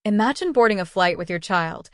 Imagine boarding a flight with your child,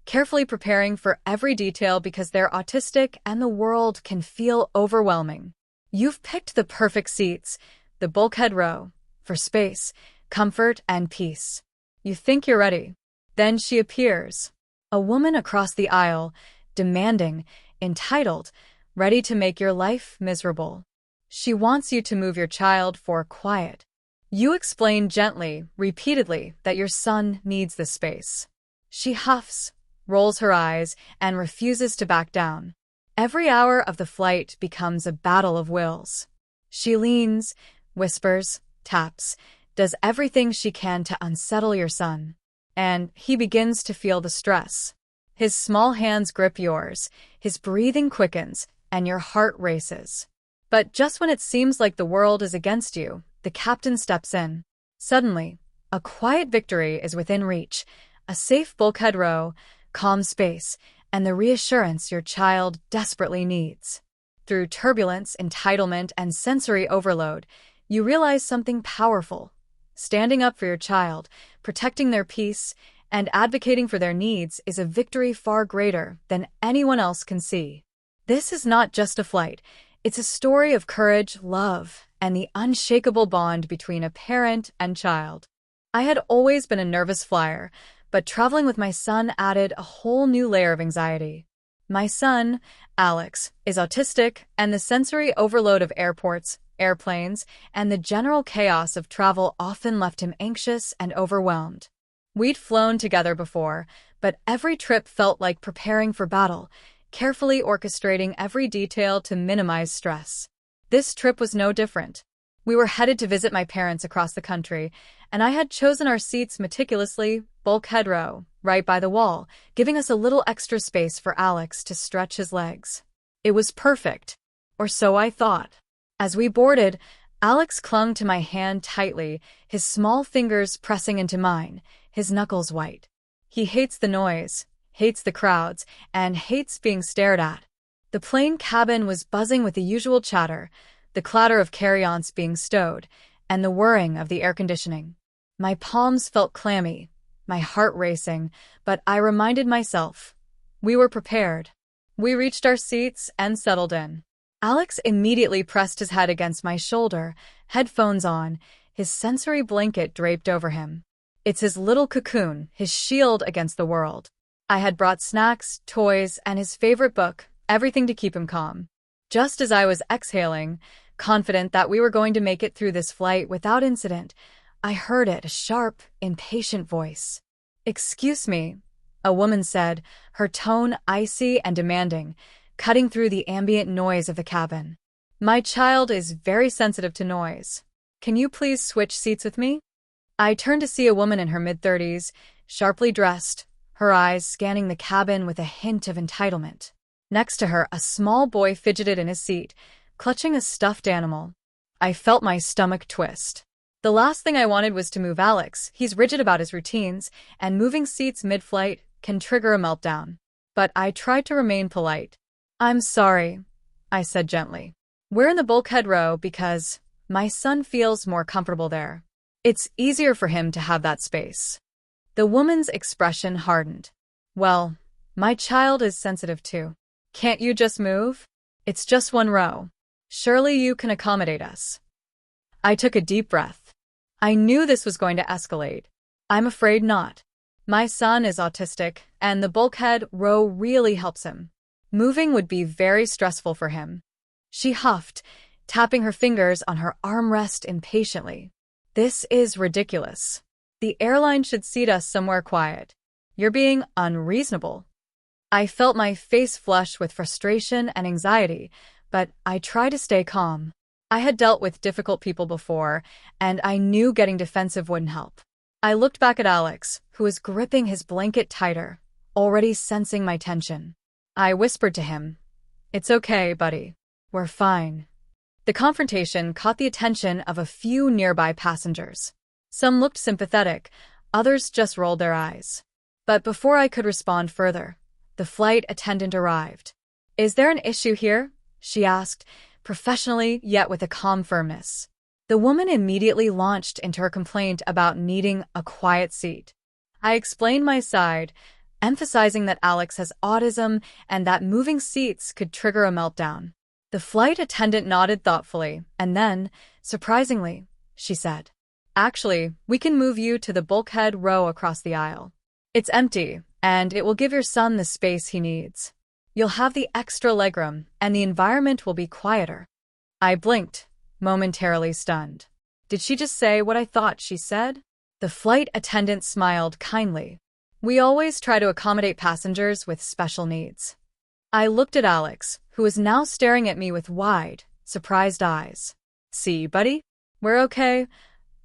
carefully preparing for every detail because they're autistic and the world can feel overwhelming. You've picked the perfect seats, the bulkhead row, for space, comfort, and peace. You think you're ready. Then she appears. A woman across the aisle, demanding, entitled, ready to make your life miserable. She wants you to move your child for quiet. You explain gently, repeatedly, that your son needs this space. She huffs, rolls her eyes, and refuses to back down. Every hour of the flight becomes a battle of wills. She leans, whispers, taps, does everything she can to unsettle your son. And he begins to feel the stress. His small hands grip yours, his breathing quickens, and your heart races. But just when it seems like the world is against you, the captain steps in. Suddenly, a quiet victory is within reach, a safe bulkhead row, calm space, and the reassurance your child desperately needs. Through turbulence, entitlement, and sensory overload, you realize something powerful. Standing up for your child, protecting their peace, and advocating for their needs is a victory far greater than anyone else can see. This is not just a flight. It's a story of courage, love, and the unshakable bond between a parent and child. I had always been a nervous flyer, but traveling with my son added a whole new layer of anxiety. My son, Alex, is autistic, and the sensory overload of airports, airplanes, and the general chaos of travel often left him anxious and overwhelmed. We'd flown together before, but every trip felt like preparing for battle, carefully orchestrating every detail to minimize stress. This trip was no different. We were headed to visit my parents across the country, and I had chosen our seats meticulously, bulkhead row, right by the wall, giving us a little extra space for Alex to stretch his legs. It was perfect, or so I thought. As we boarded, Alex clung to my hand tightly, his small fingers pressing into mine, his knuckles white. He hates the noise, hates the crowds, and hates being stared at. The plane cabin was buzzing with the usual chatter, the clatter of carry-ons being stowed, and the whirring of the air conditioning. My palms felt clammy, my heart racing, but I reminded myself, we were prepared. We reached our seats and settled in. Alex immediately pressed his head against my shoulder, headphones on, his sensory blanket draped over him. It's his little cocoon, his shield against the world. I had brought snacks, toys, and his favorite book, everything to keep him calm. Just as I was exhaling, confident that we were going to make it through this flight without incident, I heard it, a sharp, impatient voice. "Excuse me," a woman said, her tone icy and demanding, cutting through the ambient noise of the cabin. "My child is very sensitive to noise. Can you please switch seats with me?" I turned to see a woman in her mid-30s, sharply dressed, her eyes scanning the cabin with a hint of entitlement. Next to her, a small boy fidgeted in his seat, clutching a stuffed animal. I felt my stomach twist. The last thing I wanted was to move Alex. He's rigid about his routines, and moving seats mid-flight can trigger a meltdown. But I tried to remain polite. "I'm sorry," I said gently. "We're in the bulkhead row because my son feels more comfortable there. It's easier for him to have that space." The woman's expression hardened. "Well, my child is sensitive too. Can't you just move? It's just one row. Surely you can accommodate us." I took a deep breath. I knew this was going to escalate. "I'm afraid not. My son is autistic, and the bulkhead row really helps him. Moving would be very stressful for him." She huffed, tapping her fingers on her armrest impatiently. "This is ridiculous. The airline should seat us somewhere quiet. You're being unreasonable." I felt my face flush with frustration and anxiety, but I tried to stay calm. I had dealt with difficult people before, and I knew getting defensive wouldn't help. I looked back at Alex, who was gripping his blanket tighter, already sensing my tension. I whispered to him, "It's okay, buddy. We're fine." The confrontation caught the attention of a few nearby passengers. Some looked sympathetic, others just rolled their eyes. But before I could respond further, the flight attendant arrived. "Is there an issue here?" she asked, professionally yet with a calm firmness. The woman immediately launched into her complaint about needing a quiet seat. I explained my side, emphasizing that Alex has autism and that moving seats could trigger a meltdown. The flight attendant nodded thoughtfully, and then, surprisingly, she said, "Actually, we can move you to the bulkhead row across the aisle. It's empty, and it will give your son the space he needs. You'll have the extra legroom, and the environment will be quieter." I blinked, momentarily stunned. Did she just say what I thought she said? The flight attendant smiled kindly. "We always try to accommodate passengers with special needs." I looked at Alex, who was now staring at me with wide, surprised eyes. "See, buddy? We're okay,"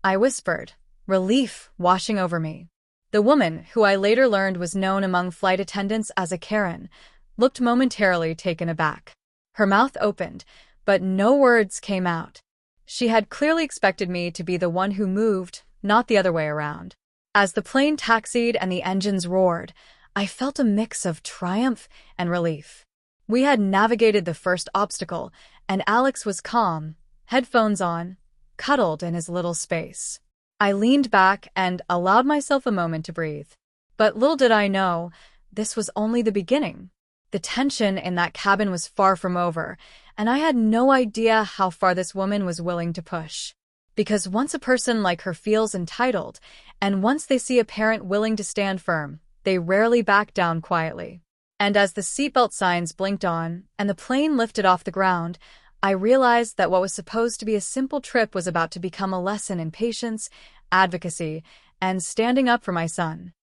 I whispered, relief washing over me. The woman, who I later learned was known among flight attendants as a Karen, looked momentarily taken aback. Her mouth opened, but no words came out. She had clearly expected me to be the one who moved, not the other way around. As the plane taxied and the engines roared, I felt a mix of triumph and relief. We had navigated the first obstacle, and Alex was calm, headphones on, cuddled in his little space. I leaned back and allowed myself a moment to breathe. But little did I know, this was only the beginning. The tension in that cabin was far from over, and I had no idea how far this woman was willing to push. Because once a person like her feels entitled, and once they see a parent willing to stand firm, they rarely back down quietly. And as the seatbelt signs blinked on, and the plane lifted off the ground, I realized that what was supposed to be a simple trip was about to become a lesson in patience, advocacy, and standing up for my son.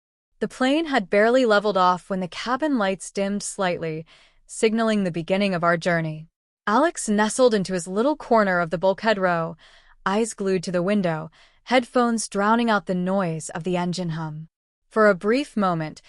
The plane had barely leveled off when the cabin lights dimmed slightly, signaling the beginning of our journey. Alex nestled into his little corner of the bulkhead row, eyes glued to the window, headphones drowning out the noise of the engine hum. For a brief moment,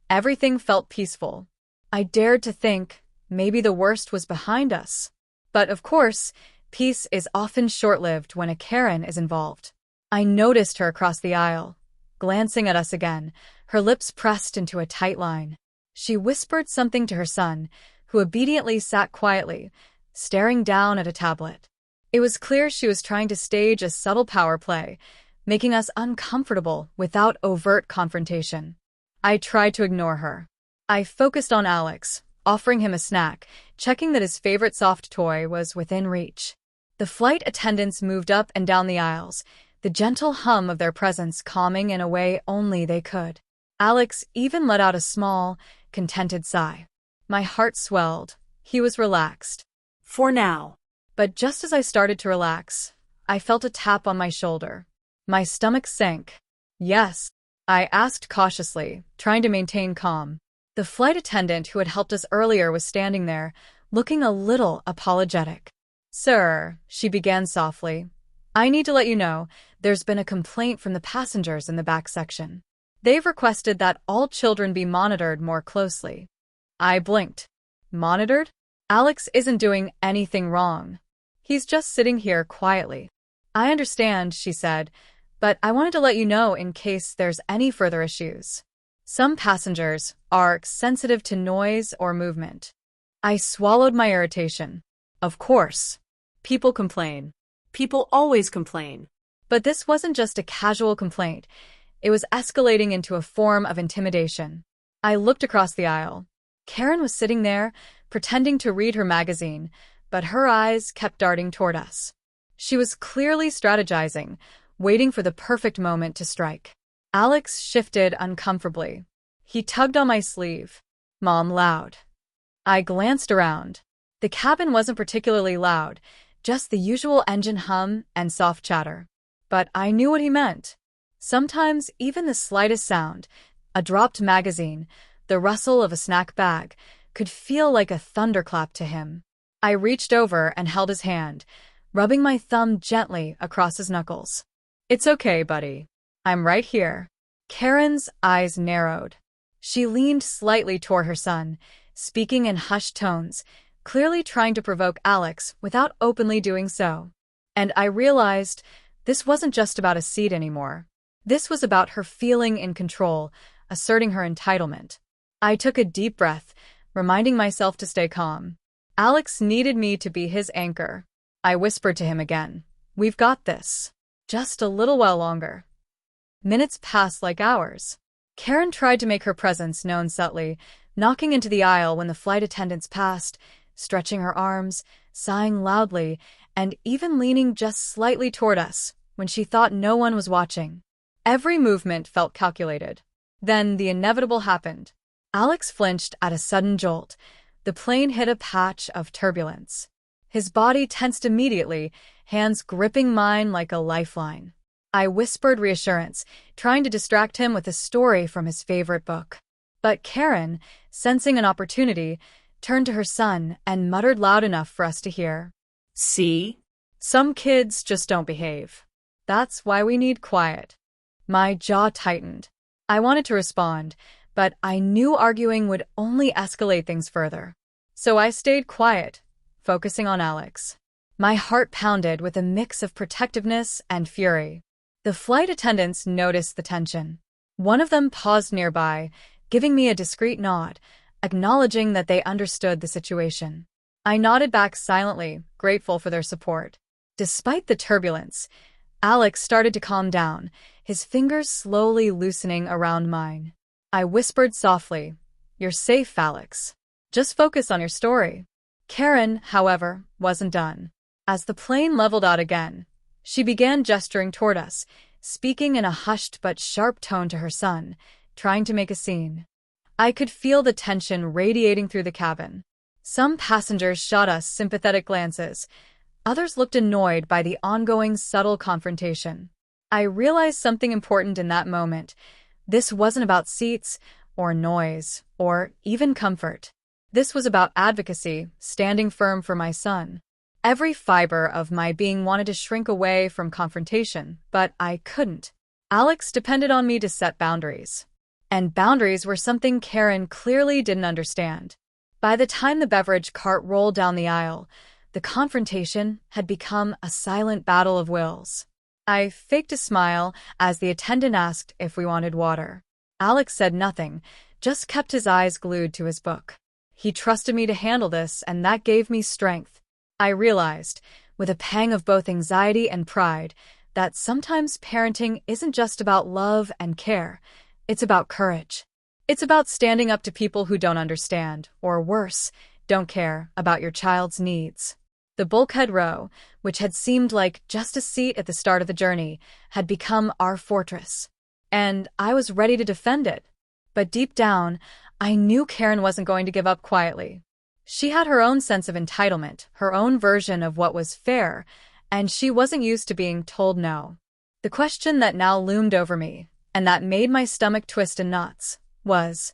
everything felt peaceful. I dared to think maybe the worst was behind us. But of course, peace is often short-lived when a Karen is involved. I noticed her across the aisle, glancing at us again, her lips pressed into a tight line. She whispered something to her son, who obediently sat quietly, staring down at a tablet. It was clear she was trying to stage a subtle power play, making us uncomfortable without overt confrontation. I tried to ignore her. I focused on Alex, offering him a snack, checking that his favorite soft toy was within reach. The flight attendants moved up and down the aisles, the gentle hum of their presence calming in a way only they could. Alex even let out a small, contented sigh. My heart swelled. He was relaxed. For now. But just as I started to relax, I felt a tap on my shoulder. My stomach sank. "Yes?" I asked cautiously, trying to maintain calm. The flight attendant who had helped us earlier was standing there, looking a little apologetic. "Sir," she began softly, "I need to let you know, there's been a complaint from the passengers in the back section. They've requested that all children be monitored more closely." I blinked. "Monitored? Alex isn't doing anything wrong. He's just sitting here quietly." "I understand," she said, "but I wanted to let you know in case there's any further issues. Some passengers are sensitive to noise or movement." I swallowed my irritation. Of course. People complain. People always complain. But this wasn't just a casual complaint. It was escalating into a form of intimidation. I looked across the aisle. Karen was sitting there, pretending to read her magazine, but her eyes kept darting toward us. She was clearly strategizing, waiting for the perfect moment to strike. Alex shifted uncomfortably. He tugged on my sleeve. "Mom, loud." I glanced around. The cabin wasn't particularly loud, just the usual engine hum and soft chatter. But I knew what he meant. Sometimes even the slightest sound, a dropped magazine, the rustle of a snack bag, could feel like a thunderclap to him. I reached over and held his hand, rubbing my thumb gently across his knuckles. "It's okay, buddy. I'm right here." Karen's eyes narrowed. She leaned slightly toward her son, speaking in hushed tones, clearly trying to provoke Alex without openly doing so. And I realized this wasn't just about a seat anymore. This was about her feeling in control, asserting her entitlement. I took a deep breath, reminding myself to stay calm. Alex needed me to be his anchor. I whispered to him again, "We've got this. Just a little while longer." Minutes passed like hours. Karen tried to make her presence known subtly, knocking into the aisle when the flight attendants passed, stretching her arms, sighing loudly, and even leaning just slightly toward us when she thought no one was watching. Every movement felt calculated. Then the inevitable happened. Alex flinched at a sudden jolt. The plane hit a patch of turbulence. His body tensed immediately, hands gripping mine like a lifeline. I whispered reassurance, trying to distract him with a story from his favorite book. But Karen, sensing an opportunity, turned to her son and muttered loud enough for us to hear. See? Some kids just don't behave. That's why we need quiet. My jaw tightened. I wanted to respond, but I knew arguing would only escalate things further. So I stayed quiet, focusing on Alex. My heart pounded with a mix of protectiveness and fury. The flight attendants noticed the tension. One of them paused nearby, giving me a discreet nod, acknowledging that they understood the situation. I nodded back silently, grateful for their support. Despite the turbulence, Alex started to calm down, his fingers slowly loosening around mine. I whispered softly, "You're safe, Alex. Just focus on your story." Karen, however, wasn't done. As the plane leveled out again, she began gesturing toward us, speaking in a hushed but sharp tone to her son, trying to make a scene. I could feel the tension radiating through the cabin. Some passengers shot us sympathetic glances. Others looked annoyed by the ongoing subtle confrontation. I realized something important in that moment. This wasn't about seats, or noise, or even comfort. This was about advocacy, standing firm for my son. Every fiber of my being wanted to shrink away from confrontation, but I couldn't. Alex depended on me to set boundaries. And boundaries were something Karen clearly didn't understand. By the time the beverage cart rolled down the aisle, the confrontation had become a silent battle of wills. I faked a smile as the attendant asked if we wanted water. Alex said nothing, just kept his eyes glued to his book. He trusted me to handle this, and that gave me strength. I realized, with a pang of both anxiety and pride, that sometimes parenting isn't just about love and care, it's about courage. It's about standing up to people who don't understand, or worse, don't care about your child's needs. The Bulkhead row, which had seemed like just a seat at the start of the journey, had become our fortress. And I was ready to defend it. But deep down, I knew Karen wasn't going to give up quietly. She had her own sense of entitlement, her own version of what was fair, and she wasn't used to being told no. The question that now loomed over me, and that made my stomach twist in knots, was,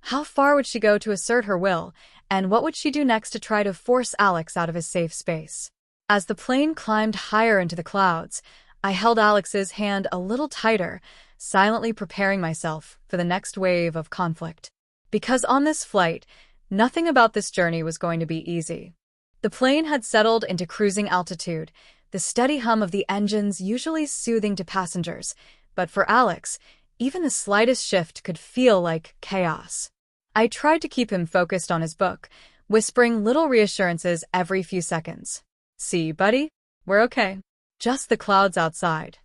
how far would she go to assert her will, and what would she do next to try to force Alex out of his safe space? As the plane climbed higher into the clouds, I held Alex's hand a little tighter, silently preparing myself for the next wave of conflict. Because on this flight, nothing about this journey was going to be easy. The plane had settled into cruising altitude, the steady hum of the engines usually soothing to passengers, but for Alex, even the slightest shift could feel like chaos. I tried to keep him focused on his book, whispering little reassurances every few seconds. "See, buddy? We're okay. Just the clouds outside."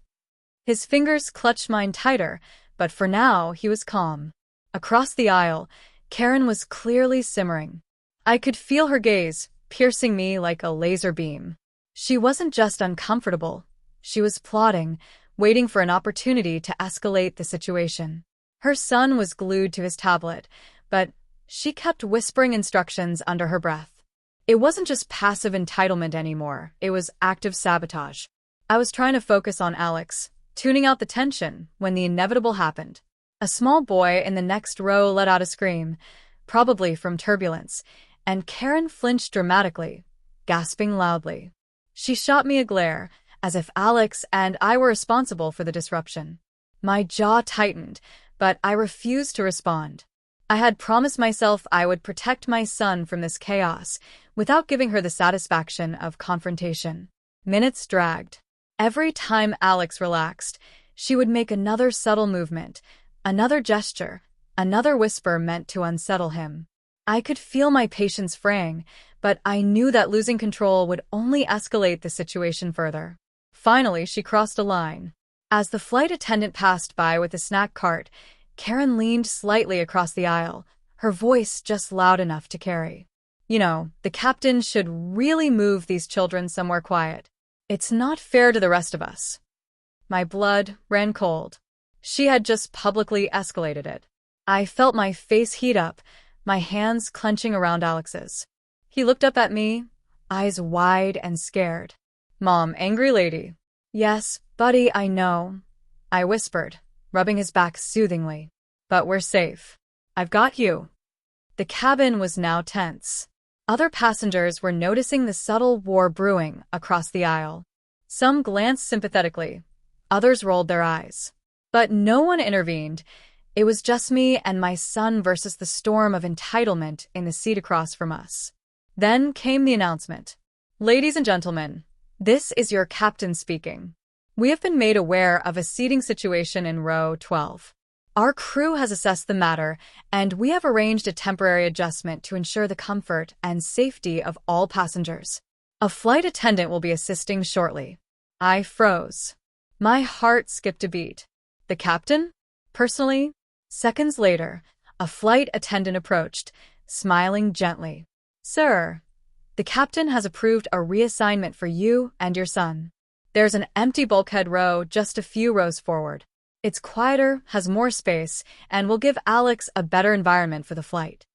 His fingers clutched mine tighter, but for now he was calm. Across the aisle, Karen was clearly simmering. I could feel her gaze, piercing me like a laser beam. She wasn't just uncomfortable. She was plotting, waiting for an opportunity to escalate the situation. Her son was glued to his tablet, but she kept whispering instructions under her breath. It wasn't just passive entitlement anymore, it was active sabotage. I was trying to focus on Alex, tuning out the tension, when the inevitable happened. A small boy in the next row let out a scream, probably from turbulence, and Karen flinched dramatically, gasping loudly. She shot me a glare, as if Alex and I were responsible for the disruption. My jaw tightened, but I refused to respond. I had promised myself I would protect my son from this chaos, without giving her the satisfaction of confrontation. Minutes dragged. Every time Alex relaxed, she would make another subtle movement, another gesture, another whisper meant to unsettle him. I could feel my patience fraying, but I knew that losing control would only escalate the situation further. Finally, she crossed a line. As the flight attendant passed by with the snack cart, Karen leaned slightly across the aisle, her voice just loud enough to carry. You know, the captain should really move these children somewhere quiet. It's not fair to the rest of us. My blood ran cold. She had just publicly escalated it. I felt my face heat up, my hands clenching around Alex's. He looked up at me, eyes wide and scared. Mom, angry lady. Yes, buddy, I know, I whispered, rubbing his back soothingly. But we're safe. I've got you. The cabin was now tense. Other passengers were noticing the subtle war brewing across the aisle. Some glanced sympathetically, others rolled their eyes. But no one intervened. It was just me and my son versus the storm of entitlement in the seat across from us. Then came the announcement. Ladies and gentlemen, this is your captain speaking. We have been made aware of a seating situation in row 12. Our crew has assessed the matter, and we have arranged a temporary adjustment to ensure the comfort and safety of all passengers. A flight attendant will be assisting shortly. I froze. My heart skipped a beat. The captain? Personally? Seconds later, a flight attendant approached, smiling gently. Sir, the captain has approved a reassignment for you and your son. There's an empty bulkhead row just a few rows forward. It's quieter, has more space, and will give Alex a better environment for the flight.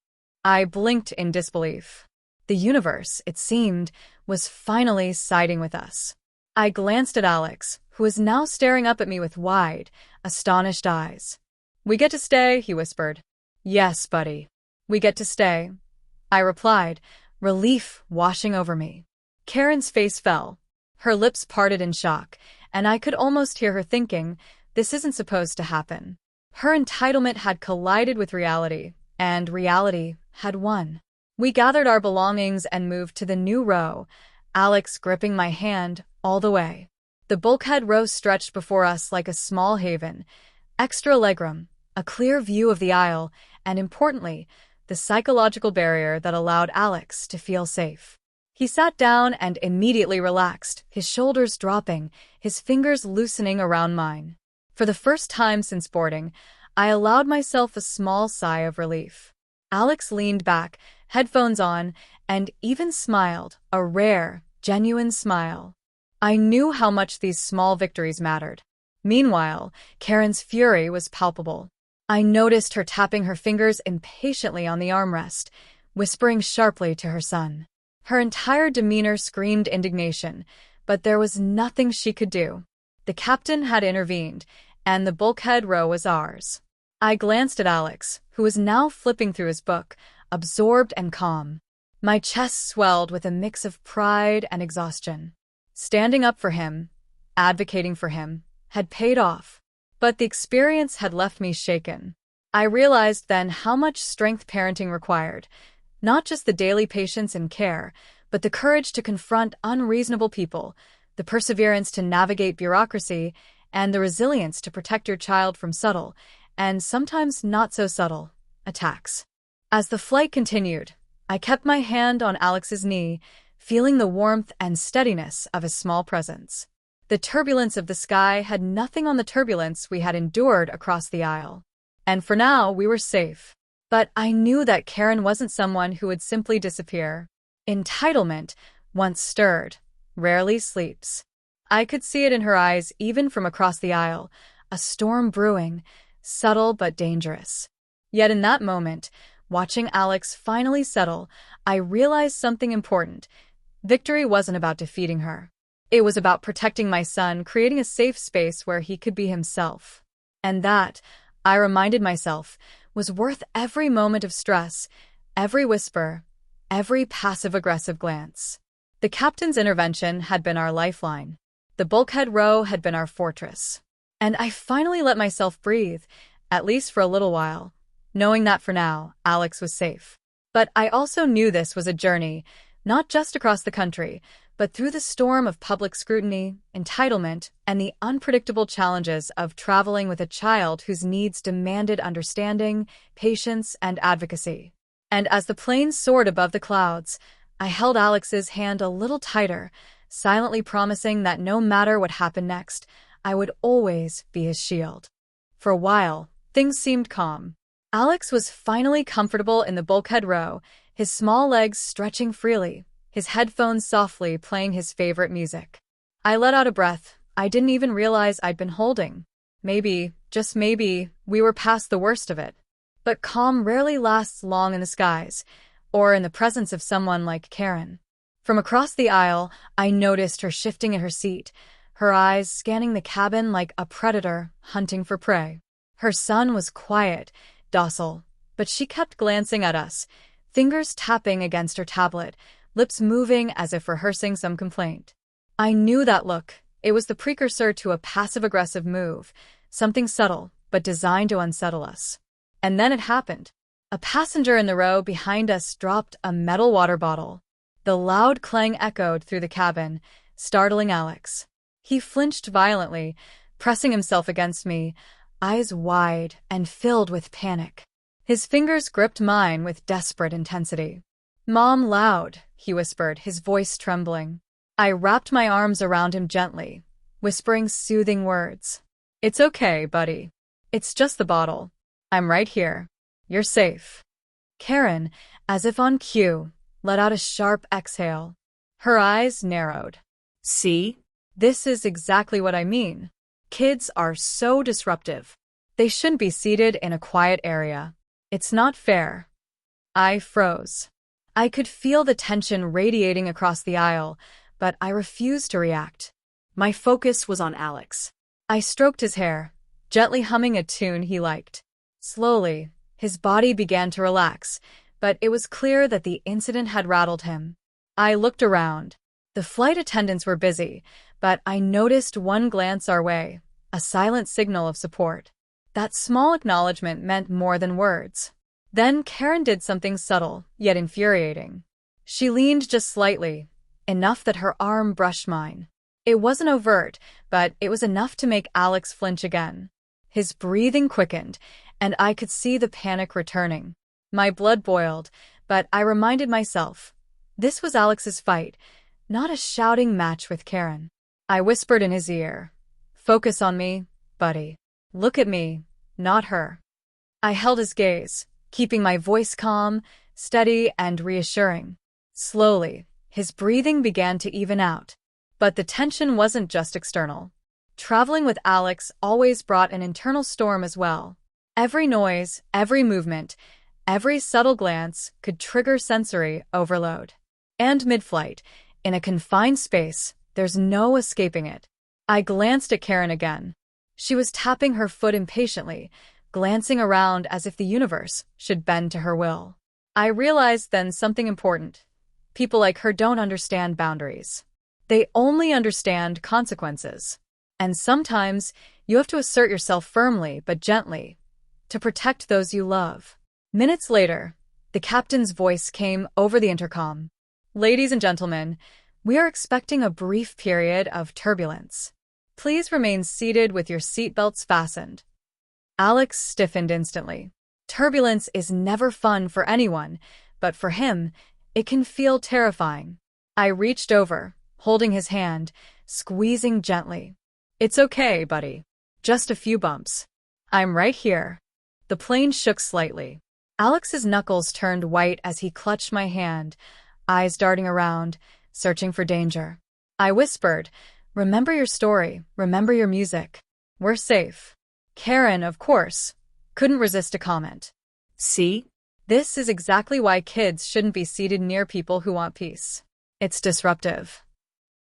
I blinked in disbelief. The universe, it seemed, was finally siding with us. I glanced at Alex, who was now staring up at me with wide, astonished eyes. We get to stay, he whispered. Yes, buddy. We get to stay, I replied, relief washing over me. Karen's face fell. Her lips parted in shock, and I could almost hear her thinking, this isn't supposed to happen. Her entitlement had collided with reality, and reality had won. We gathered our belongings and moved to the new row, Alex gripping my hand all the way. The bulkhead row stretched before us like a small haven, extra legroom, a clear view of the aisle, and importantly, the psychological barrier that allowed Alex to feel safe. He sat down and immediately relaxed, his shoulders dropping, his fingers loosening around mine. For the first time since boarding, I allowed myself a small sigh of relief. Alex leaned back, headphones on, and even smiled, a rare, genuine smile. I knew how much these small victories mattered. Meanwhile, Karen's fury was palpable. I noticed her tapping her fingers impatiently on the armrest, whispering sharply to her son. Her entire demeanor screamed indignation, but there was nothing she could do. The captain had intervened, and the bulkhead row was ours. I glanced at Alex, who was now flipping through his book, absorbed and calm. My chest swelled with a mix of pride and exhaustion. Standing up for him, advocating for him, had paid off. But the experience had left me shaken. I realized then how much strength parenting required, not just the daily patience and care, but the courage to confront unreasonable people, the perseverance to navigate bureaucracy, and the resilience to protect your child from subtle, and sometimes not so subtle, attacks. As the flight continued, I kept my hand on Alex's knee, feeling the warmth and steadiness of his small presence. The turbulence of the sky had nothing on the turbulence we had endured across the aisle. And for now, we were safe. But I knew that Karen wasn't someone who would simply disappear. Entitlement, once stirred, rarely sleeps. I could see it in her eyes even from across the aisle, a storm brewing, subtle but dangerous. Yet in that moment, watching Alex finally settle, I realized something important. Victory wasn't about defeating her. It was about protecting my son, creating a safe space where he could be himself. And that, I reminded myself, was worth every moment of stress, every whisper, every passive-aggressive glance. The captain's intervention had been our lifeline. The bulkhead row had been our fortress. And I finally let myself breathe, at least for a little while, knowing that for now, Alex was safe. But I also knew this was a journey, not just across the country, but through the storm of public scrutiny, entitlement, and the unpredictable challenges of traveling with a child whose needs demanded understanding, patience, and advocacy. And as the plane soared above the clouds, I held Alex's hand a little tighter, silently promising that no matter what happened next, I would always be his shield. For a while, Things seemed calm. Alex was finally comfortable in the bulkhead row, his small legs stretching freely, his headphones softly playing his favorite music. I let out a breath. I didn't even realize I'd been holding. Maybe, just maybe, we were past the worst of it. But calm rarely lasts long in the skies, or in the presence of someone like Karen. From across the aisle, I noticed her shifting in her seat, her eyes scanning the cabin like a predator hunting for prey. Her son was quiet, docile, but she kept glancing at us, fingers tapping against her tablet, lips moving as if rehearsing some complaint. I knew that look. It was the precursor to a passive-aggressive move, something subtle, but designed to unsettle us. And then it happened. A passenger in the row behind us dropped a metal water bottle. The loud clang echoed through the cabin, startling Alex. He flinched violently, pressing himself against me, eyes wide and filled with panic. His fingers gripped mine with desperate intensity. "Mom, loud," he whispered, his voice trembling. I wrapped my arms around him gently, whispering soothing words. "It's okay, buddy. It's just the bottle. I'm right here. You're safe." Karen, as if on cue, let out a sharp exhale. Her eyes narrowed. "See? This is exactly what I mean. Kids are so disruptive. They shouldn't be seated in a quiet area. It's not fair." I froze. I could feel the tension radiating across the aisle, but I refused to react. My focus was on Alex. I stroked his hair, gently humming a tune he liked. Slowly, his body began to relax, but it was clear that the incident had rattled him. I looked around. The flight attendants were busy, but I noticed one glance our way, a silent signal of support. That small acknowledgement meant more than words. Then Karen did something subtle, yet infuriating. She leaned just slightly, enough that her arm brushed mine. It wasn't overt, but it was enough to make Alex flinch again. His breathing quickened, and I could see the panic returning. My blood boiled, but I reminded myself, this was Alex's fight, not a shouting match with Karen. I whispered in his ear, "Focus on me, buddy. Look at me, not her." I held his gaze, keeping my voice calm, steady, and reassuring. Slowly, his breathing began to even out. But the tension wasn't just external. Traveling with Alex always brought an internal storm as well. Every noise, every movement, every subtle glance could trigger sensory overload. And mid-flight, in a confined space, there's no escaping it. I glanced at Karen again. She was tapping her foot impatiently, glancing around as if the universe should bend to her will. I realized then something important. People like her don't understand boundaries. They only understand consequences. And sometimes you have to assert yourself firmly but gently to protect those you love. Minutes later, the captain's voice came over the intercom. "Ladies and gentlemen, we are expecting a brief period of turbulence. Please remain seated with your seatbelts fastened." Alex stiffened instantly. Turbulence is never fun for anyone, but for him, it can feel terrifying. I reached over, holding his hand, squeezing gently. "It's okay, buddy. Just a few bumps. I'm right here." The plane shook slightly. Alex's knuckles turned white as he clutched my hand, eyes darting around, searching for danger. I whispered, "Remember your story, remember your music. We're safe." Karen, of course, couldn't resist a comment. "See? This is exactly why kids shouldn't be seated near people who want peace. It's disruptive."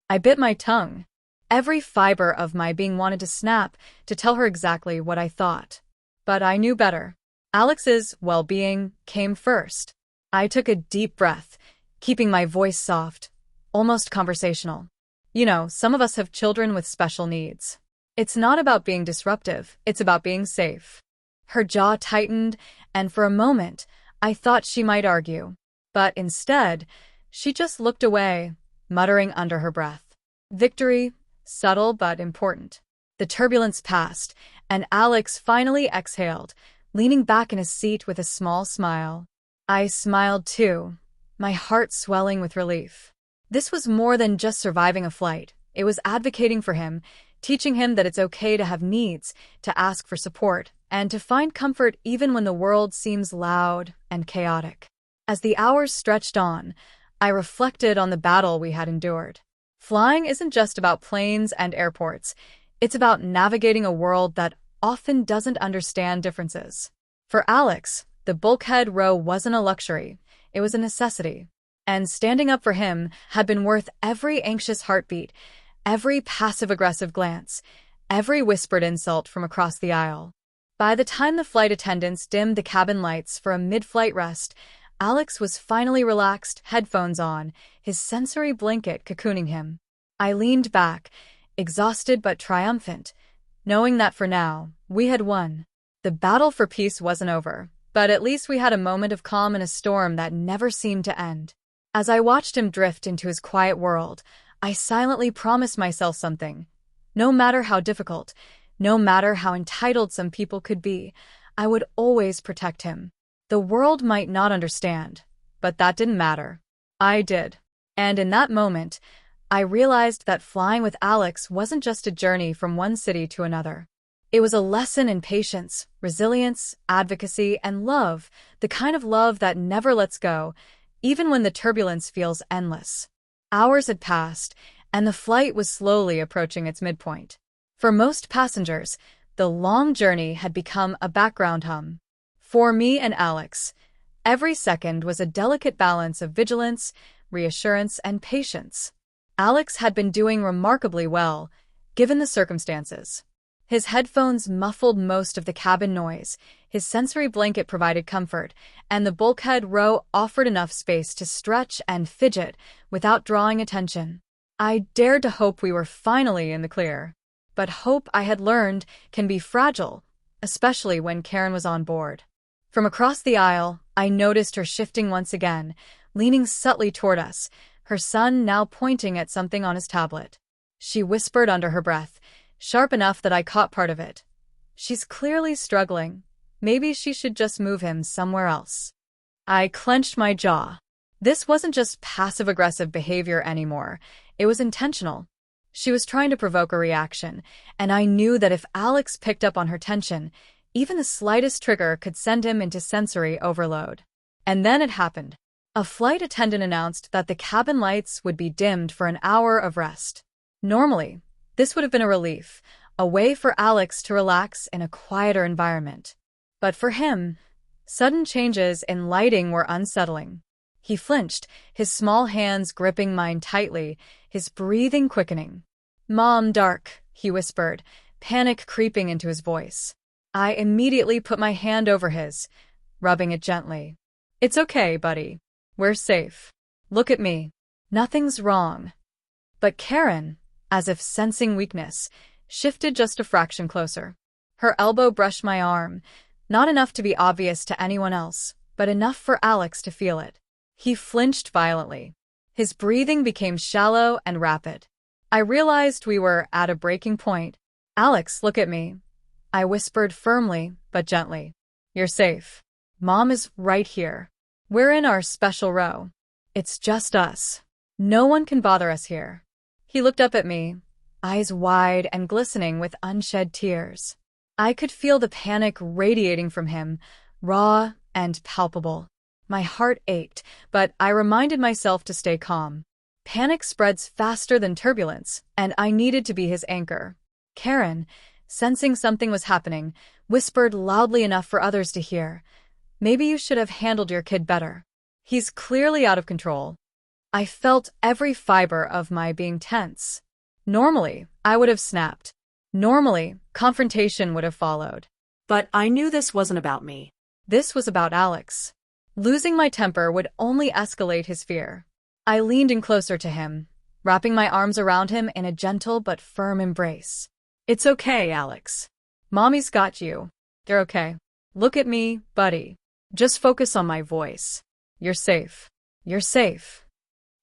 I bit my tongue. Every fiber of my being wanted to snap, to tell her exactly what I thought. But I knew better. Alex's well-being came first. I took a deep breath, keeping my voice soft, almost conversational. You know, some of us have children with special needs. It's not about being disruptive, it's about being safe. Her jaw tightened, and for a moment, I thought she might argue. But instead, she just looked away, muttering under her breath. Victory, subtle but important. The turbulence passed, and Alex finally exhaled, leaning back in his seat with a small smile. I smiled too, my heart swelling with relief. This was more than just surviving a flight. It was advocating for him, teaching him that it's okay to have needs, to ask for support, and to find comfort even when the world seems loud and chaotic. As the hours stretched on, I reflected on the battle we had endured. Flying isn't just about planes and airports. It's about navigating a world that often doesn't understand differences. For Alex, the bulkhead row wasn't a luxury, it was a necessity. And standing up for him had been worth every anxious heartbeat, every passive-aggressive glance, every whispered insult from across the aisle. By the time the flight attendants dimmed the cabin lights for a mid-flight rest, Alex was finally relaxed, headphones on, his sensory blanket cocooning him. I leaned back, exhausted but triumphant, knowing that for now, we had won. The battle for peace wasn't over, but at least we had a moment of calm in a storm that never seemed to end. As I watched him drift into his quiet world, I silently promised myself something. No matter how difficult, no matter how entitled some people could be, I would always protect him. The world might not understand, but that didn't matter. I did. And in that moment, I realized that flying with Alex wasn't just a journey from one city to another. It was a lesson in patience, resilience, advocacy, and love, the kind of love that never lets go, even when the turbulence feels endless. Hours had passed, and the flight was slowly approaching its midpoint. For most passengers, the long journey had become a background hum. For me and Alex, every second was a delicate balance of vigilance, reassurance, and patience. Alex had been doing remarkably well, given the circumstances. His headphones muffled most of the cabin noise, his sensory blanket provided comfort, and the bulkhead row offered enough space to stretch and fidget without drawing attention. I dared to hope we were finally in the clear. But hope, I had learned, can be fragile, especially when Karen was on board. From across the aisle, I noticed her shifting once again, leaning subtly toward us, her son now pointing at something on his tablet. She whispered under her breath, sharp enough that I caught part of it. She's clearly struggling. Maybe she should just move him somewhere else. I clenched my jaw. This wasn't just passive-aggressive behavior anymore. It was intentional. She was trying to provoke a reaction, and I knew that if Alex picked up on her tension, even the slightest trigger could send him into sensory overload. And then it happened. A flight attendant announced that the cabin lights would be dimmed for an hour of rest. Normally, this would have been a relief, a way for Alex to relax in a quieter environment. But for him, sudden changes in lighting were unsettling. He flinched, his small hands gripping mine tightly, his breathing quickening. "Mom, dark," he whispered, panic creeping into his voice. I immediately put my hand over his, rubbing it gently. "It's okay, buddy. We're safe. Look at me. Nothing's wrong." But Karen, as if sensing weakness, shifted just a fraction closer. Her elbow brushed my arm, not enough to be obvious to anyone else, but enough for Alex to feel it. He flinched violently. His breathing became shallow and rapid. I realized we were at a breaking point. "Alex, look at me," I whispered firmly but gently. "You're safe. Mom is right here. We're in our special row. It's just us. No one can bother us here." He looked up at me, eyes wide and glistening with unshed tears. I could feel the panic radiating from him, raw and palpable. My heart ached, but I reminded myself to stay calm. Panic spreads faster than turbulence, and I needed to be his anchor. Karen, sensing something was happening, whispered loudly enough for others to hear, "Maybe you should have handled your kid better. He's clearly out of control." I felt every fiber of my being tense. Normally, I would have snapped. Normally, confrontation would have followed. But I knew this wasn't about me. This was about Alex. Losing my temper would only escalate his fear. I leaned in closer to him, wrapping my arms around him in a gentle but firm embrace. "It's okay, Alex. Mommy's got you. They're okay. Look at me, buddy. Just focus on my voice. You're safe. You're safe."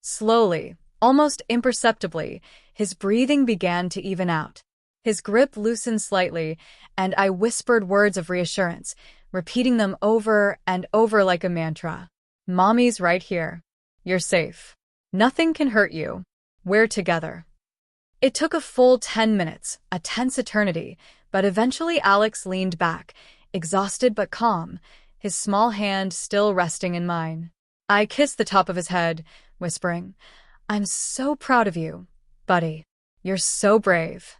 Slowly, almost imperceptibly, his breathing began to even out. His grip loosened slightly, and I whispered words of reassurance, repeating them over and over like a mantra. "Mommy's right here. You're safe. Nothing can hurt you. We're together." It took a full 10 minutes, a tense eternity, But eventually Alex leaned back, exhausted but calm, his small hand still resting in mine. I kissed the top of his head, whispering, "I'm so proud of you, buddy. You're so brave."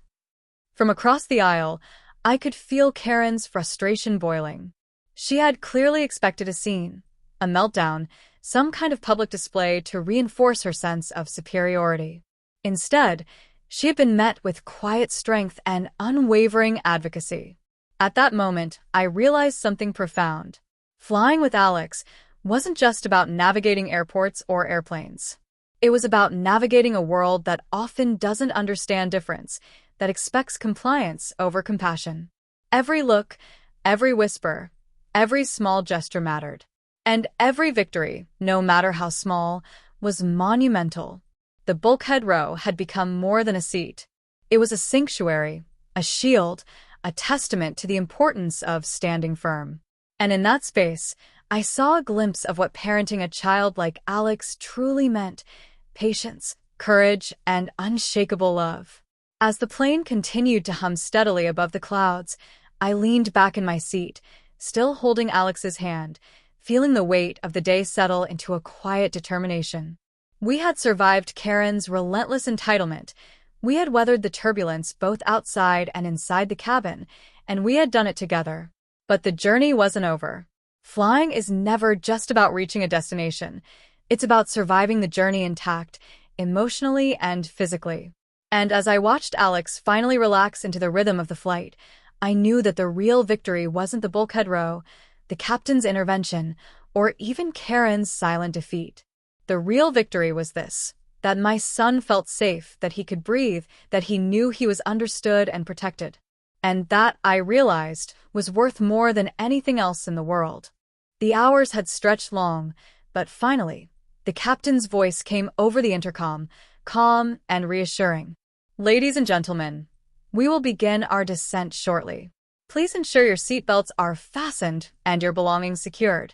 From across the aisle, I could feel Karen's frustration boiling. She had clearly expected a scene, a meltdown, some kind of public display to reinforce her sense of superiority. Instead, she had been met with quiet strength and unwavering advocacy. At that moment, I realized something profound. Flying with Alex wasn't just about navigating airports or airplanes. It was about navigating a world that often doesn't understand difference, that expects compliance over compassion. Every look, every whisper, every small gesture mattered. And every victory, no matter how small, was monumental. The bulkhead row had become more than a seat. It was a sanctuary, a shield, a testament to the importance of standing firm. And in that space, I saw a glimpse of what parenting a child like Alex truly meant: patience, courage, and unshakable love. As the plane continued to hum steadily above the clouds, I leaned back in my seat, still holding Alex's hand, feeling the weight of the day settle into a quiet determination. We had survived Karen's relentless entitlement. We had weathered the turbulence both outside and inside the cabin, and we had done it together. But the journey wasn't over. Flying is never just about reaching a destination. It's about surviving the journey intact, emotionally and physically. And as I watched Alex finally relax into the rhythm of the flight, I knew that the real victory wasn't the bulkhead row, the captain's intervention, or even Karen's silent defeat. The real victory was this: that my son felt safe, that he could breathe, that he knew he was understood and protected. And that, I realized, was worth more than anything else in the world. The hours had stretched long, but finally, the captain's voice came over the intercom, calm and reassuring. "Ladies and gentlemen, we will begin our descent shortly. Please ensure your seatbelts are fastened and your belongings secured."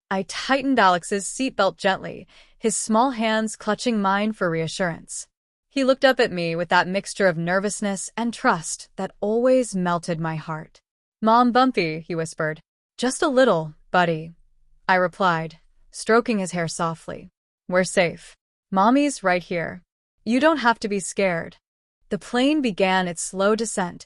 I tightened Alex's seatbelt gently, his small hands clutching mine for reassurance. He looked up at me with that mixture of nervousness and trust that always melted my heart. "Mom, bumpy," he whispered. "Just a little, buddy," I replied, stroking his hair softly. "We're safe. Mommy's right here. You don't have to be scared." The plane began its slow descent,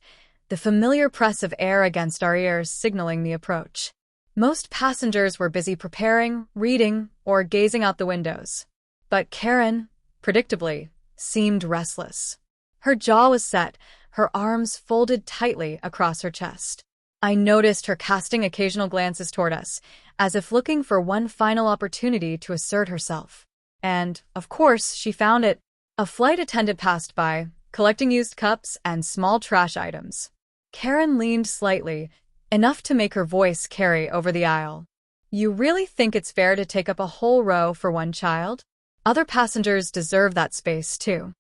the familiar press of air against our ears signaling the approach. Most passengers were busy preparing, reading, or gazing out the windows. But Karen, predictably, seemed restless. Her jaw was set, her arms folded tightly across her chest. I noticed her casting occasional glances toward us, as if looking for one final opportunity to assert herself. And, of course, she found it. A flight attendant passed by, collecting used cups and small trash items. Karen leaned slightly, enough to make her voice carry over the aisle. "You really think it's fair to take up a whole row for one child? Other passengers deserve that space, too."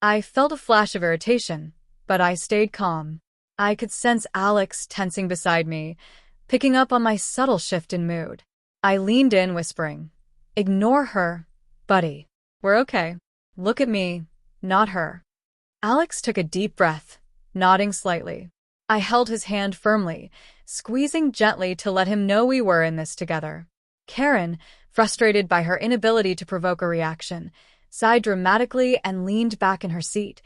I felt a flash of irritation, but I stayed calm. I could sense Alex tensing beside me, picking up on my subtle shift in mood. I leaned in, whispering, "Ignore her, buddy. We're okay. Look at me, not her." Alex took a deep breath, nodding slightly. I held his hand firmly, squeezing gently to let him know we were in this together. Karen, frustrated by her inability to provoke a reaction, sighed dramatically and leaned back in her seat,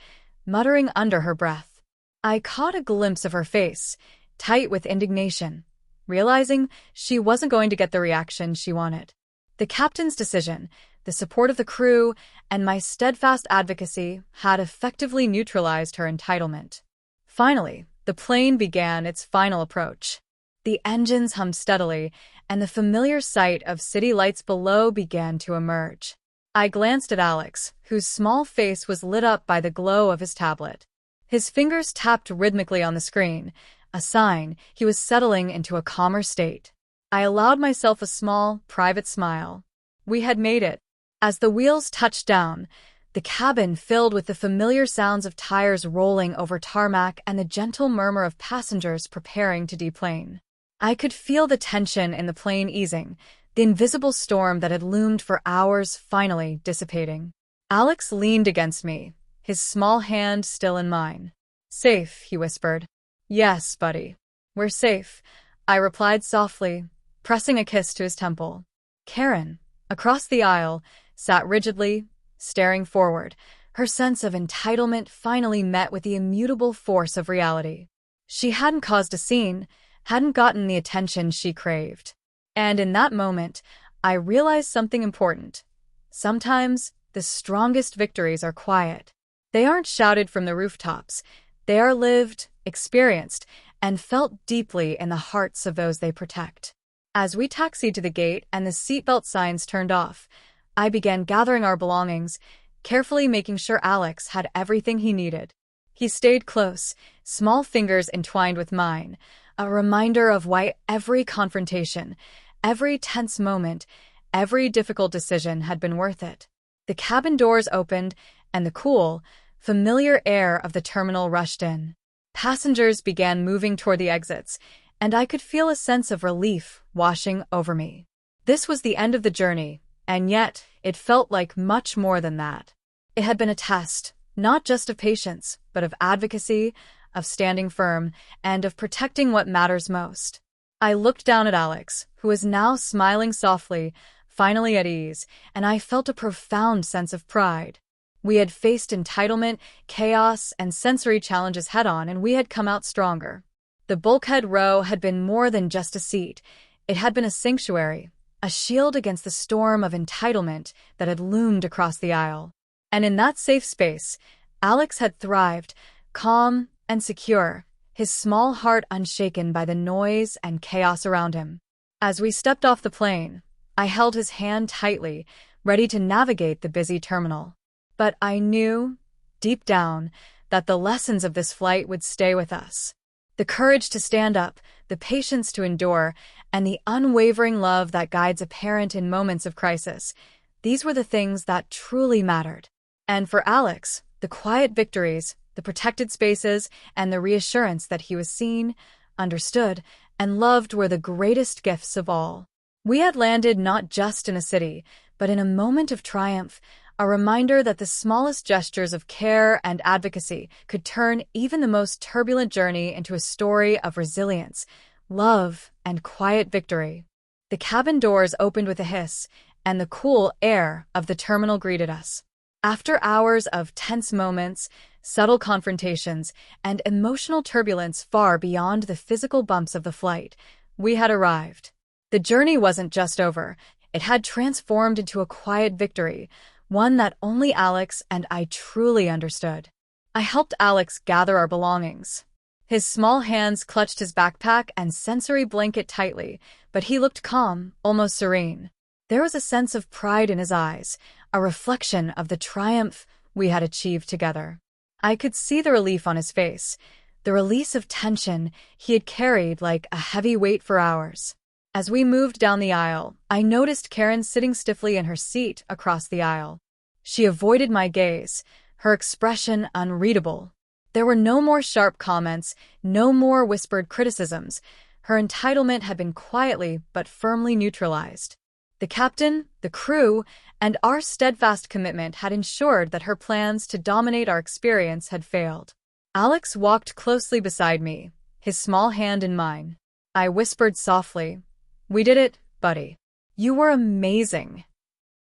muttering under her breath. I caught a glimpse of her face, tight with indignation, realizing she wasn't going to get the reaction she wanted. The captain's decision, the support of the crew, and my steadfast advocacy had effectively neutralized her entitlement. Finally, the plane began its final approach. The engines hummed steadily, and the familiar sight of city lights below began to emerge. I glanced at Alex, whose small face was lit up by the glow of his tablet. His fingers tapped rhythmically on the screen, a sign he was settling into a calmer state. I allowed myself a small, private smile. We had made it. As the wheels touched down, the cabin filled with the familiar sounds of tires rolling over tarmac and the gentle murmur of passengers preparing to deplane. I could feel the tension in the plane easing, the invisible storm that had loomed for hours finally dissipating. Alex leaned against me, his small hand still in mine. "Safe," he whispered. Yes, buddy. We're safe, I replied softly, pressing a kiss to his temple. Karen, across the aisle, sat rigidly, staring forward, her sense of entitlement finally met with the immutable force of reality. She hadn't caused a scene, hadn't gotten the attention she craved. And in that moment, I realized something important. Sometimes, the strongest victories are quiet. They aren't shouted from the rooftops. They are lived, experienced, and felt deeply in the hearts of those they protect. As we taxied to the gate and the seatbelt signs turned off, I began gathering our belongings, carefully making sure Alex had everything he needed. He stayed close, small fingers entwined with mine, a reminder of why every confrontation, every tense moment, every difficult decision had been worth it. The cabin doors opened, and the cool, familiar air of the terminal rushed in. Passengers began moving toward the exits, and I could feel a sense of relief washing over me. This was the end of the journey, and yet it felt like much more than that. It had been a test, not just of patience, but of advocacy, of standing firm, and of protecting what matters most. I looked down at Alex, who was now smiling softly, finally at ease, and I felt a profound sense of pride. We had faced entitlement, chaos, and sensory challenges head-on, and we had come out stronger. The Bulkhead row had been more than just a seat. It had been a sanctuary, a shield against the storm of entitlement that had loomed across the aisle. And in that safe space, Alex had thrived, calm and secure, his small heart unshaken by the noise and chaos around him. As we stepped off the plane, I held his hand tightly, ready to navigate the busy terminal. But I knew, deep down, that the lessons of this flight would stay with us. The courage to stand up, the patience to endure, and the unwavering love that guides a parent in moments of crisis. These were the things that truly mattered. And for Alex, the quiet victories, the protected spaces, and the reassurance that he was seen, understood, and loved were the greatest gifts of all. We had landed not just in a city, but in a moment of triumph, a reminder that the smallest gestures of care and advocacy could turn even the most turbulent journey into a story of resilience, love, and quiet victory. The cabin doors opened with a hiss, and the cool air of the terminal greeted us. After hours of tense moments, subtle confrontations, and emotional turbulence far beyond the physical bumps of the flight, we had arrived. The journey wasn't just over. It had transformed into a quiet victory, one that only Alex and I truly understood. I helped Alex gather our belongings. His small hands clutched his backpack and sensory blanket tightly, but he looked calm, almost serene. There was a sense of pride in his eyes, a reflection of the triumph we had achieved together. I could see the relief on his face, the release of tension he had carried like a heavy weight for hours. As we moved down the aisle, I noticed Karen sitting stiffly in her seat across the aisle. She avoided my gaze, her expression unreadable. There were no more sharp comments, no more whispered criticisms. Her entitlement had been quietly but firmly neutralized. The captain, the crew, and our steadfast commitment had ensured that her plans to dominate our experience had failed. Alex walked closely beside me, his small hand in mine. I whispered softly, "We did it, buddy. You were amazing."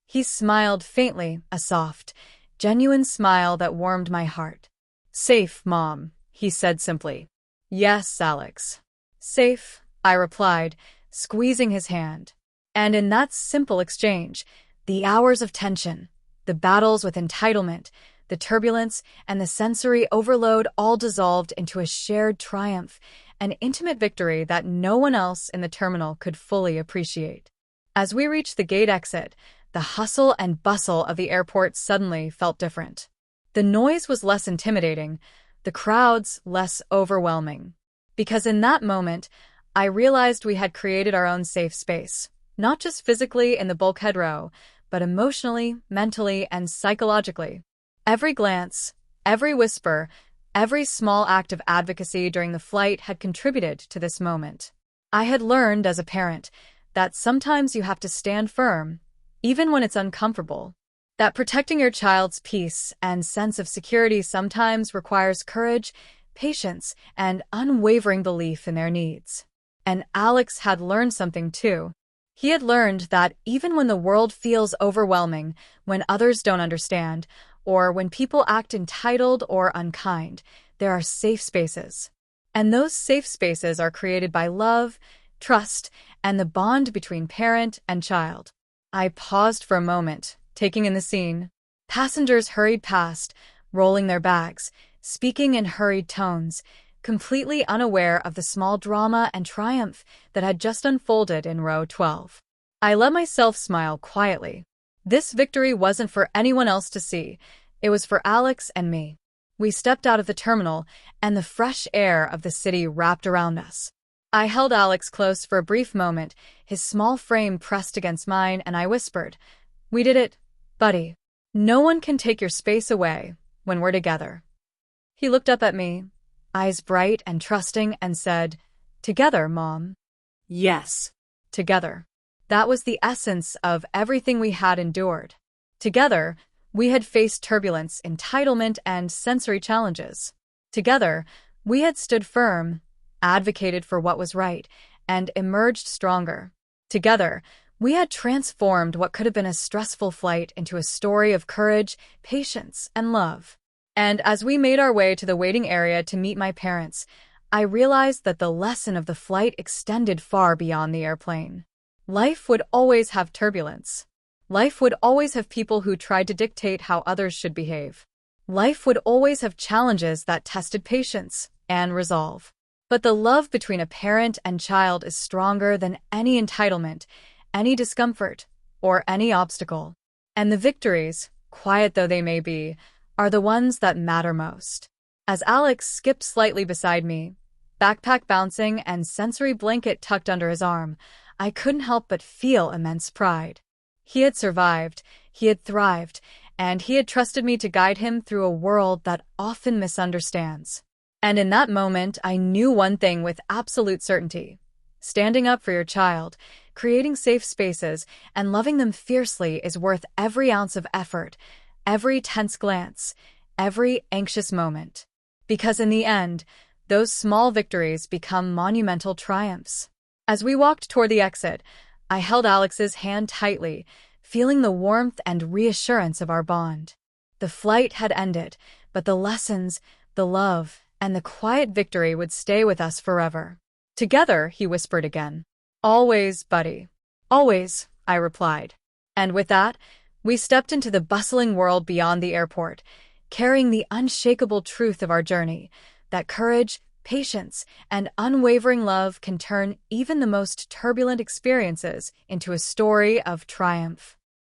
He smiled faintly, a soft, genuine smile that warmed my heart. "Safe, Mom," he said simply. "Yes, Alex." "Safe," I replied, squeezing his hand. And in that simple exchange, the hours of tension, the battles with entitlement, the turbulence, and the sensory overload all dissolved into a shared triumph, an intimate victory that no one else in the terminal could fully appreciate. As we reached the gate exit, the hustle and bustle of the airport suddenly felt different. The noise was less intimidating, the crowds less overwhelming. Because in that moment, I realized we had created our own safe space, not just physically in the Bulkhead row, but emotionally, mentally, and psychologically. Every glance, every whisper, every small act of advocacy during the flight had contributed to this moment. I had learned as a parent that sometimes you have to stand firm, even when it's uncomfortable. That protecting your child's peace and sense of security sometimes requires courage, patience, and unwavering belief in their needs. And Alex had learned something too. He had learned that even when the world feels overwhelming, when others don't understand, or when people act entitled or unkind, there are safe spaces. And those safe spaces are created by love, trust, and the bond between parent and child. I paused for a moment, taking in the scene. Passengers hurried past, rolling their bags, speaking in hurried tones, completely unaware of the small drama and triumph that had just unfolded in row 12. I let myself smile quietly. This victory wasn't for anyone else to see. It was for Alex and me. We stepped out of the terminal, and the fresh air of the city wrapped around us. I held Alex close for a brief moment, his small frame pressed against mine, and I whispered, "We did it, buddy. No one can take your space away when we're together." He looked up at me, eyes bright and trusting, and said, "Together, Mom." Yes. Together. That was the essence of everything we had endured. Together, we had faced turbulence, entitlement, and sensory challenges. Together, we had stood firm, advocated for what was right, and emerged stronger. Together, we had transformed what could have been a stressful flight into a story of courage, patience, and love. And as we made our way to the waiting area to meet my parents, I realized that the lesson of the flight extended far beyond the airplane. Life would always have turbulence. Life would always have people who tried to dictate how others should behave. Life would always have challenges that tested patience and resolve. But the love between a parent and child is stronger than any entitlement, any discomfort, or any obstacle. And the victories, quiet though they may be, are the ones that matter most. As Alex skipped slightly beside me, backpack bouncing and sensory blanket tucked under his arm, I couldn't help but feel immense pride. He had survived, he had thrived, and he had trusted me to guide him through a world that often misunderstands. And in that moment, I knew one thing with absolute certainty. Standing up for your child, creating safe spaces, and loving them fiercely is worth every ounce of effort, every tense glance, every anxious moment. Because in the end, those small victories become monumental triumphs. As we walked toward the exit, I held Alex's hand tightly, feeling the warmth and reassurance of our bond. The flight had ended, but the lessons, the love, and the quiet victory would stay with us forever. "Together," he whispered again. "Always, buddy." "Always," I replied. And with that, we stepped into the bustling world beyond the airport, carrying the unshakable truth of our journey, that courage, patience, and unwavering love can turn even the most turbulent experiences into a story of triumph.